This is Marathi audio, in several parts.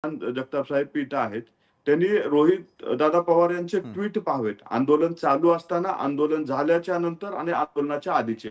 जगताप साहेब पीठ आहेत. त्यांनी रोहित दादा पवार यांचे ट्विट पाहावेत. आंदोलन चालू असताना, आंदोलन झाल्याच्या नंतर आणि आंदोलनाच्या आधीचे.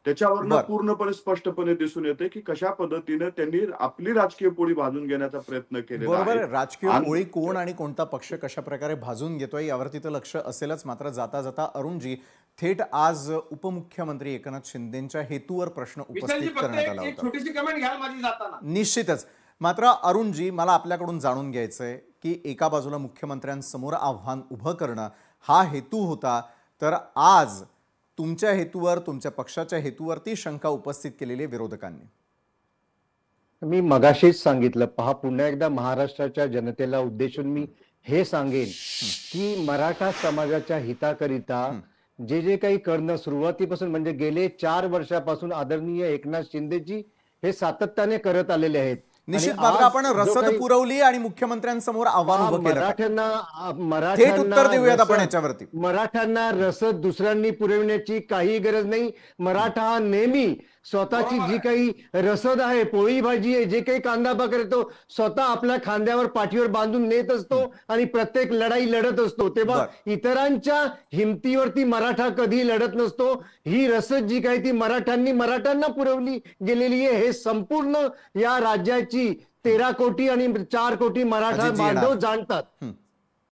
त्याच्यावरनं पूर्णपणे स्पष्टपणे दिसून येते की कशा पद्धतीने त्यांनी आपली राजकीय पोळी भाजून घेण्याचा प्रयत्न केलेला आहे. बरोबर, राजकीय पोळी कोण आणि कोणता पक्ष कशा प्रकारे भाजून घेतोय यावरती तर लक्ष असेलच. मात्र जाता जाता अरुणजी, थेट आज उपमुख्यमंत्री एकनाथ शिंदेंच्या हेतूवर प्रश्न उपस्थित करण्यात आला होता. छोटीशी कमेंट घ्याल माझी जाताना. निश्चितच. मात्र अरुणजी, मला आपल्याकडून जाणून घ्यायचंय की एका बाजूला मुख्यमंत्र्यांसमोर आव्हान उभं करणं हा हेतू होता, तर आज तुमच्या हेतूवर, तुमच्या पक्षाच्या हेतूवरती शंका उपस्थित केलेली विरोधकांनी. मी मगाशीच सांगितलं, पहा, पुन्हा एकदा महाराष्ट्राच्या जनतेला उद्देशून मी हे सांगेन की मराठा समाजाच्या हिताकरिता जे जे काही करणं सुरुवातीपासून म्हणजे गेले 4 वर्षापासून आदरणीय एकनाथ शिंदेजी हे सातत्याने करत आलेले आहेत. निश्चित. मात्र आपण रसद पुरवली आणि मुख्यमंत्र्यांसमोर आव्हान उभं केलं. थेट उत्तर देऊयात आपण याच्यावरती. मराठ्यांना रसद दुसऱ्यांनी पुरवण्याची काही गरज नाही. मराठा हा नेहमी स्वतःची जी काही रसद आहे, पोळी भाजी आहे, जे काही कांदा बकर येतो, स्वतः आपल्या खांद्यावर पाठीवर बांधून नेत असतो आणि प्रत्येक लढाई लढत असतो. तेव्हा इतरांच्या हिमतीवरती मराठा कधी लढत नसतो. ही रसद जी काही ती मराठ्यांना पुरवली गेलेली आहे. हे संपूर्ण या राज्याची 13 कोटी आणि 4 कोटी मराठा बांधव जाणतात.